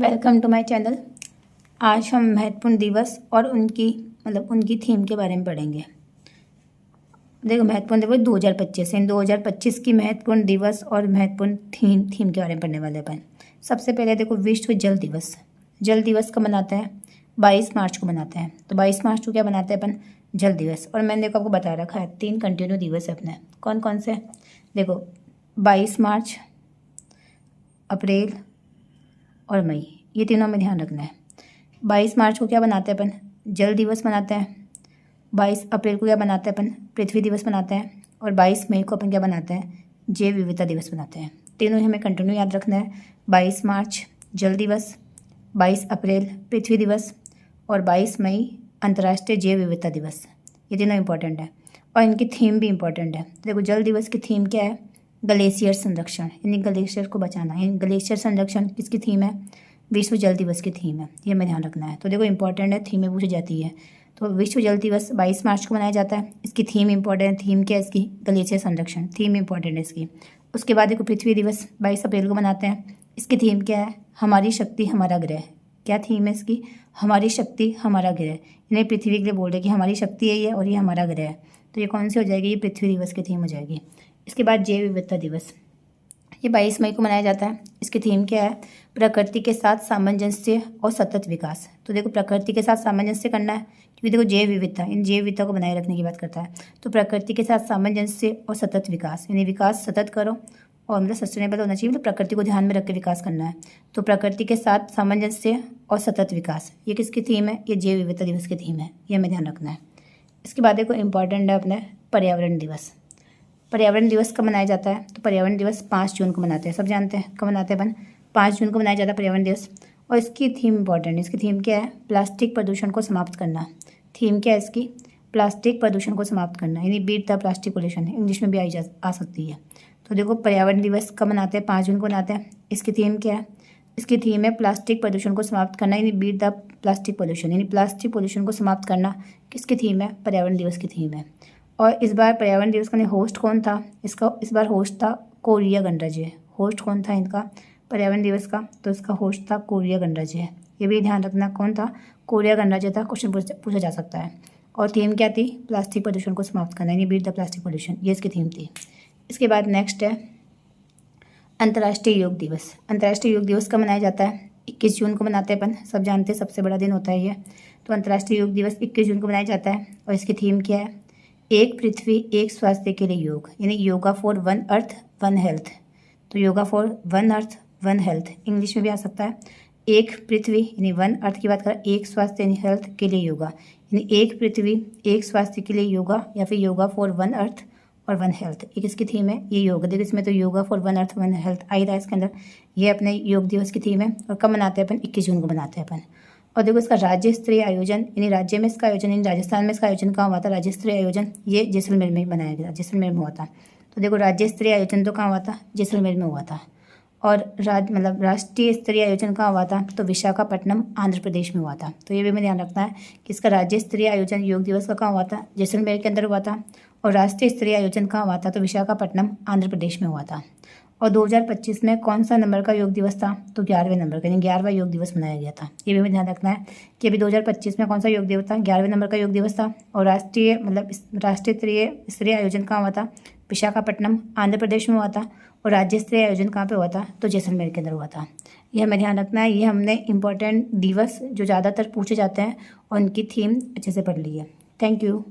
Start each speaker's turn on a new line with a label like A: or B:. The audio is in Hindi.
A: Welcome to my channel. आज हम महत्वपूर्ण दिवस और उनकी थीम के बारे में पढ़ेंगे। देखो, महत्वपूर्ण दिवस 2025 इन 2025 की महत्वपूर्ण दिवस और महत्वपूर्ण थीम के बारे में पढ़ने वाले अपन। सबसे पहले देखो, विश्व जल दिवस। जल दिवस कब मनाते हैं? 22 मार्च को मनाते हैं। तो 22 मार्च को क्या मनाते हैं अपन? जल दिवस। और मैंने देखो आपको बता रखा है 3 कंटिन्यू दिवस है अपने। कौन कौन से? देखो, 22 मार्च, अप्रैल और मई, ये तीनों में ध्यान रखना है। 22 मार्च को क्या बनाते हैं अपन? जल दिवस मनाते हैं। 22 अप्रैल को क्या बनाते हैं अपन? पृथ्वी दिवस मनाते हैं। और 22 मई को अपन क्या बनाते हैं? जैव विविधता दिवस मनाते हैं। तीनों ही हमें कंटिन्यू याद रखना है। 22 मार्च जल दिवस, 22 अप्रैल पृथ्वी दिवस और 22 मई अंतर्राष्ट्रीय जैव विविधता दिवस। ये तीनों इंपॉर्टेंट है और इनकी थीम भी इंपॉर्टेंट है। देखो, जल दिवस की थीम क्या है? ग्लेशियर संरक्षण, यानी ग्लेशियर को बचाना। यानी ग्लेशियर संरक्षण किसकी थीम है? विश्व जल दिवस की थीम है। ये हमें ध्यान रखना है। तो देखो, इंपॉर्टेंट है, थीमें पूछी जाती है। तो विश्व जल दिवस 22 मार्च को मनाया जाता है। इसकी थीम इंपॉर्टेंट है। थीम क्या है इसकी? ग्लेशियर संरक्षण, थीम इंपॉर्टेंट है इसकी। उसके बाद देखो, पृथ्वी दिवस 22 अप्रैल को मनाते हैं। इसकी थीम क्या है? हमारी शक्ति हमारा ग्रह। क्या थीम है इसकी? हमारी शक्ति हमारा ग्रह। यानी पृथ्वी के लिए बोल रहे कि हमारी शक्ति यही है और ये हमारा ग्रह है। तो ये कौन सी हो जाएगी? ये पृथ्वी दिवस की थीम हो जाएगी। इसके बाद जैव विविधता दिवस, ये 22 मई को मनाया जाता है। इसकी थीम क्या है? प्रकृति के साथ सामंजस्य और सतत विकास। तो देखो, प्रकृति के साथ सामंजस्य करना है, क्योंकि देखो जैव विविधता, इन जैव विविधता को बनाए रखने की बात करता है। तो प्रकृति के साथ सामंजस्य और सतत विकास, यानी विकास सतत करो और मतलब सस्टेनेबल होना चाहिए, मतलब प्रकृति को ध्यान में रख के विकास करना है। तो प्रकृति के साथ सामंजस्य और सतत विकास, ये किसकी थीम है? ये जैव विविधता दिवस की थीम है। ये हमें ध्यान रखना है। इसके बाद देखो, इंपॉर्टेंट है अपने पर्यावरण दिवस। पर्यावरण दिवस कब मनाया जाता है? तो पर्यावरण दिवस 5 जून को मनाते हैं। सब जानते हैं कब मनाते हैं अपन? 5 जून को मनाया जाता है पर्यावरण दिवस। और इसकी थीम इंपॉर्टेंट है। इसकी थीम क्या है? प्लास्टिक प्रदूषण को समाप्त करना। थीम क्या है इसकी? प्लास्टिक प्रदूषण को समाप्त करना, यानी beat the plastic pollution, English में भी आ सकती है। तो देखो, पर्यावरण दिवस कब मनाते हैं? 5 जून को मनाते हैं। इसकी थीम क्या है? इसकी थीम है प्लास्टिक प्रदूषण को समाप्त करना, यानी बीट द प्लास्टिक पोल्यूशन, यानी प्लास्टिक पोल्यूशन को समाप्त करना किसकी थीम है? पर्यावरण दिवस की थीम है। और इस बार पर्यावरण दिवस का होस्ट कौन था? इसका इस बार होस्ट था कोरिया गणराज्य। होस्ट कौन था इनका पर्यावरण दिवस का? तो इसका होस्ट था कोरिया गणराज्य। ये भी ध्यान रखना, कौन था? कोरिया गणराज्य था। क्वेश्चन पूछा जा सकता है। और थीम क्या थी? प्लास्टिक प्रदूषण को समाप्त करना, यानी बीट द प्लास्टिक पोल्यूशन, ये इसकी थीम थी। इसके बाद नेक्स्ट है अंतर्राष्ट्रीय योग दिवस। अंतर्राष्ट्रीय योग दिवस कब मनाया जाता है? 21 जून को मनाते हैं अपन। सब जानते हैं, सबसे बड़ा दिन होता है ये। तो अंतर्राष्ट्रीय योग दिवस 21 जून को मनाया जाता है। और इसकी थीम क्या है? एक पृथ्वी एक स्वास्थ्य के लिए योग, यानी yoga for one earth one health. तो yoga for one earth one health, English में भी आ सकता है। एक पृथ्वी यानी वन अर्थ की बात करें, एक स्वास्थ्य यानी हेल्थ के लिए योगा, यानी एक पृथ्वी एक स्वास्थ्य के लिए योगा, या फिर योगा फॉर वन अर्थ और वन हेल्थ। एक इसकी थीम है ये योग। देखो, इसमें तो yoga for one earth one health आ ही रहा है इसके अंदर। ये अपने योग दिवस की थीम है। और कब मनाते हैं अपन? 21 जून को मनाते हैं अपन। और देखो, इसका राज्य स्तरीय आयोजन, यानी राज्य में इसका आयोजन, यानी राजस्थान में इसका आयोजन कहाँ हुआ था? राज्य स्तरीय आयोजन ये जैसलमेर में बनाया गया, जैसलमेर में हुआ था। तो देखो, राज्य स्तरीय आयोजन तो कहाँ हुआ था? जैसलमेर में हुआ था। और राष्ट्रीय स्तरीय आयोजन कहाँ हुआ था? तो विशाखापट्टनम आंध्र प्रदेश में हुआ था। तो ये भी हमें ध्यान रखना है कि इसका राज्य स्तरीय आयोजन योग दिवस का कहाँ हुआ था? जैसलमेर के अंदर हुआ था। और राष्ट्रीय स्तरीय आयोजन कहाँ हुआ था? तो विशाखापट्टनम आंध्र प्रदेश में हुआ था। और 2025 में कौन सा नंबर का योग दिवस था? तो 11वें नंबर का, यानी 11वां योग दिवस मनाया गया था। ये भी हमें ध्यान रखना है कि अभी 2025 में कौन सा योग दिवस था? 11वें नंबर का योग दिवस था। और राष्ट्रीय स्तरीय आयोजन कहाँ हुआ था? विशाखापट्टनम आंध्र प्रदेश में हुआ था। और राज्य स्तरीय आयोजन कहाँ पे हुआ था? तो जैसलमेर के अंदर हुआ था। ये हमें ध्यान रखना है। ये हमने इंपॉर्टेंट दिवस जो ज़्यादातर पूछे जाते हैं और उनकी थीम अच्छे से पढ़ ली है। Thank you.